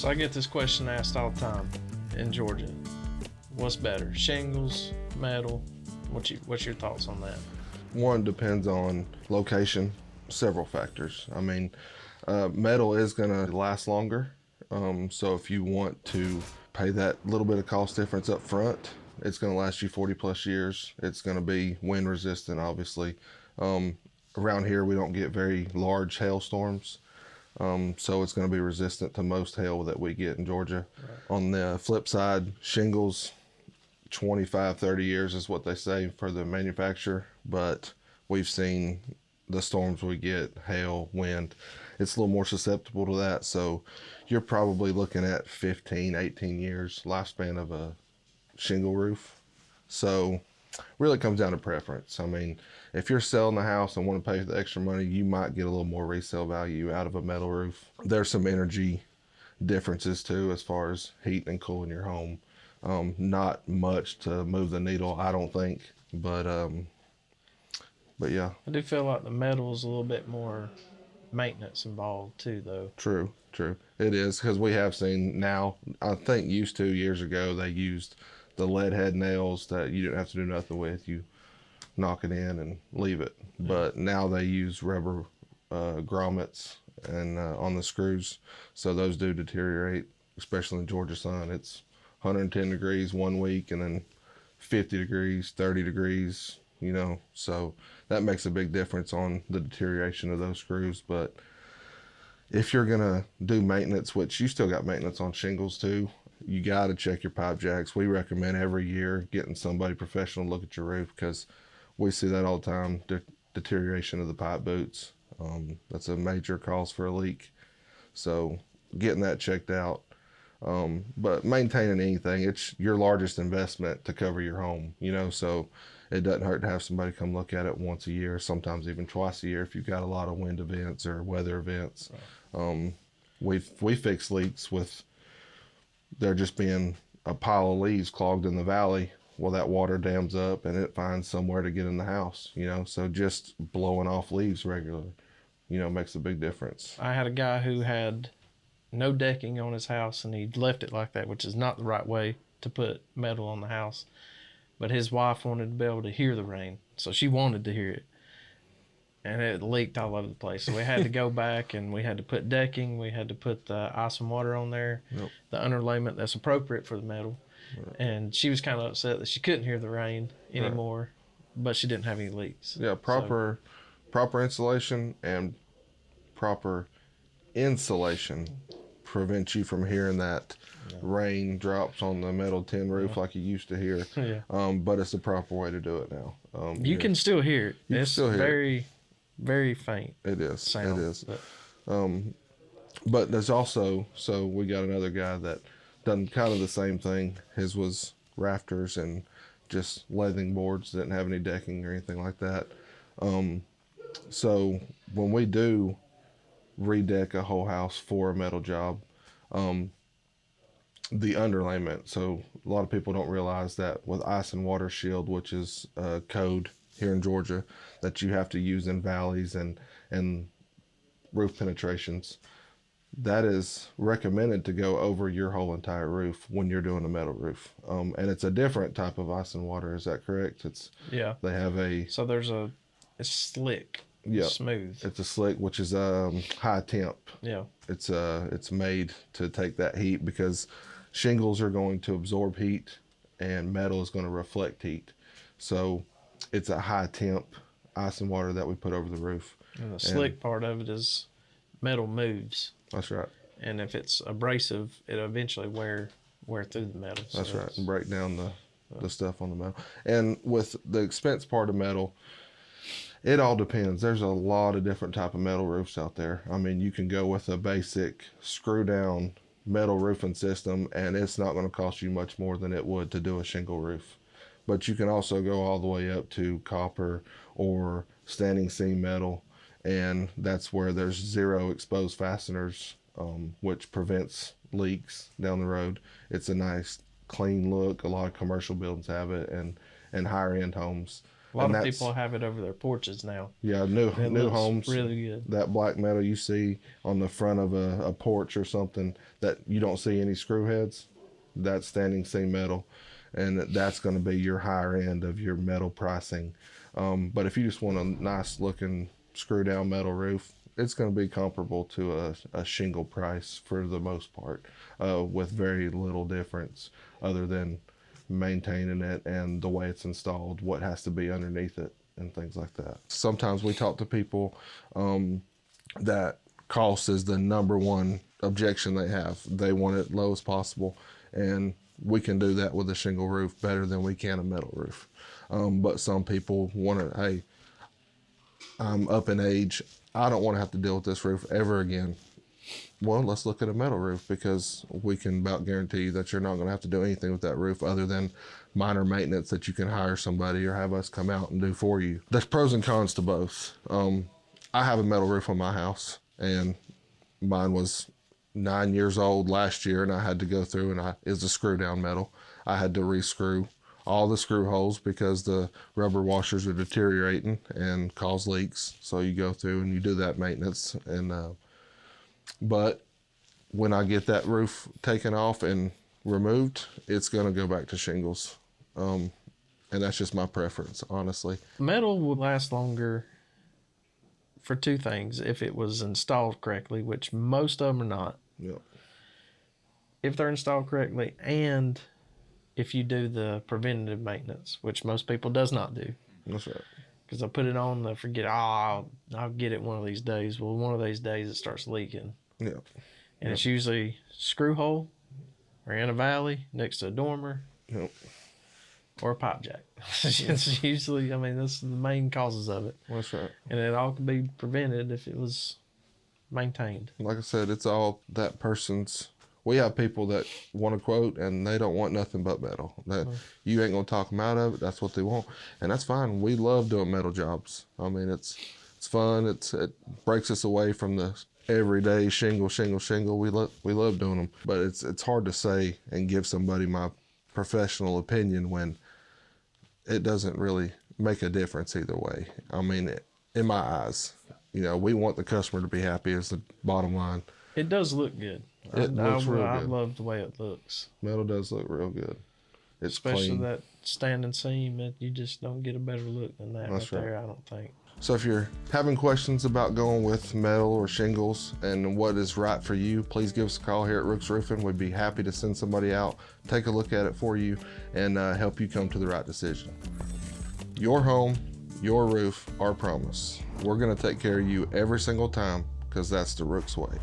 So I get this question asked all the time in Georgia. What's better, shingles, metal? What's your thoughts on that? One depends on location, several factors. I mean, metal is going to last longer. So if you want to pay that little bit of cost difference up front, it's going to last you 40 plus years. It's going to be wind resistant, obviously. Around here, we don't get very large hailstorms. So it's going to be resistant to most hail that we get in Georgia. Right. On the flip side, shingles, 25, 30 years is what they say for the manufacturer, but we've seen the storms we get, hail, wind, it's a little more susceptible to that. So you're probably looking at 15, 18 years lifespan of a shingle roof. So really comes down to preference. I mean, if you're selling the house and want to pay the extra money, you might get a little more resale value out of a metal roof. There's some energy differences too as far as heat and cooling your home. Not much to move the needle, I don't think, but yeah. I do feel like the metal is a little bit more maintenance involved too, though. True. It is, because we have seen now, I think used to years ago, they used the lead head nails that you didn't have to do nothing with. You knock it in and leave it. Yeah. But now they use rubber grommets and on the screws, so those do deteriorate, especially in Georgia sun. It's 110 degrees one week and then 50 degrees, 30 degrees, so that makes a big difference on the deterioration of those screws. But if you're gonna do maintenance, which you still got maintenance on shingles too, you got to check your pipe jacks. We recommend every year getting somebody professional to look at your roof, because we see that all the time, deterioration of the pipe boots. That's a major cause for a leak, so getting that checked out. But maintaining anything, it's your largest investment to cover your home, so it doesn't hurt to have somebody come look at it once a year, sometimes even twice a year if you've got a lot of wind events or weather events. Right. We fix leaks with there just being a pile of leaves clogged in the valley. Well, that water dams up and it finds somewhere to get in the house, so just blowing off leaves regularly, makes a big difference. I had a guy who had no decking on his house, and he left it like that, which is not the right way to put metal on the house. But his wife wanted to be able to hear the rain, so she wanted to hear it. And it leaked all over the place. So we had to go back and we had to put decking. We had to put the ice and water on there, yep, the underlayment that's appropriate for the metal. Right. And she was kind of upset that she couldn't hear the rain anymore, right, but she didn't have any leaks. Yeah, proper insulation and proper insulation prevents you from hearing that rain drops on the metal tin roof like you used to hear. Yeah. But it's the proper way to do it now. You can still hear it. It's very, very faint. It is. Sound, it is. But there's also, so we got another guy that done kind of the same thing. His was rafters and just lathing boards, didn't have any decking or anything like that. So when we do redeck a whole house for a metal job, the underlayment, so a lot of people don't realize that with ice and water shield, which is a code here in Georgia that you have to use in valleys and roof penetrations, that is recommended to go over your whole entire roof when you're doing a metal roof. And it's a different type of ice and water, is that correct? Yeah. They have so it's slick. Yeah, smooth. It's a slick, which is high temp. Yeah. It's made to take that heat, because shingles are going to absorb heat and metal is going to reflect heat. So it's a high temp ice and water that we put over the roof. And the slick part of it is metal moves. That's right. And if it's abrasive, it'll eventually wear through the metal. So that's right, and break down the stuff on the metal. And with the expense part of metal, it all depends. There's a lot of different type of metal roofs out there. I mean, you can go with a basic screw down metal roofing system and it's not going to cost you much more than it would to do a shingle roof. But you can also go all the way up to copper or standing seam metal, and that's where there's zero exposed fasteners, which prevents leaks down the road. It's a nice clean look. A lot of commercial buildings have it, and higher end homes. A lot of people have it over their porches now. Yeah, new looks homes. really good. That black metal you see on the front of a porch or something that you don't see any screw heads, that's standing seam metal, and that's going to be your higher end of your metal pricing. But if you just want a nice looking screw down metal roof, it's going to be comparable to a shingle price for the most part, with very little difference other than maintaining it and the way it's installed, what has to be underneath it, and things like that. Sometimes we talk to people that cost is the number one objection they have. They want it low as possible, and we can do that with a shingle roof better than we can a metal roof. But some people want to, hey, I'm up in age, I don't want to have to deal with this roof ever again. Well, let's look at a metal roof, because we can about guarantee you that you're not going to have to do anything with that roof other than minor maintenance that you can hire somebody or have us come out and do for you. There's pros and cons to both. I have a metal roof on my house, and mine was 9 years old last year, and I had to go through, and it's a screw down metal. I had to re-screw all the screw holes because the rubber washers are deteriorating and cause leaks. So you go through and you do that maintenance, and but when I get that roof taken off and removed, it's going to go back to shingles. And that's just my preference, honestly. Metal will last longer for two things. If it was installed correctly, which most of them are not. Yep. If they're installed correctly, and if you do the preventative maintenance, which most people does not do. That's right. Because I put it on, they forget, I'll get it one of these days. Well, one of these days it starts leaking. Yeah. And it's usually screw hole or in a valley next to a dormer. Yep. Or a pipe jack. It's usually, I mean, that's the main causes of it. That's right. And it all could be prevented if it was maintained. Like I said, it's all that person's. We have people that want to quote and they don't want nothing but metal. That you ain't gonna talk them out of it. That's what they want, and that's fine. We love doing metal jobs. I mean, it's fun. It breaks us away from the everyday shingle. We love doing them, but it's hard to say and give somebody my professional opinion when it doesn't really make a difference either way. I mean, in my eyes, we want the customer to be happy is the bottom line. It does look good. It looks real good. I love the way it looks. Metal does look real good. It's especially clean. That standing seam. You just don't get a better look than that. That's right there, I don't think. So if you're having questions about going with metal or shingles and what is right for you, please give us a call here at Rooks Roofing. We'd be happy to send somebody out, take a look at it for you, and help you come to the right decision. Your home, your roof, our promise. We're going to take care of you every single time, because that's the Rooks way.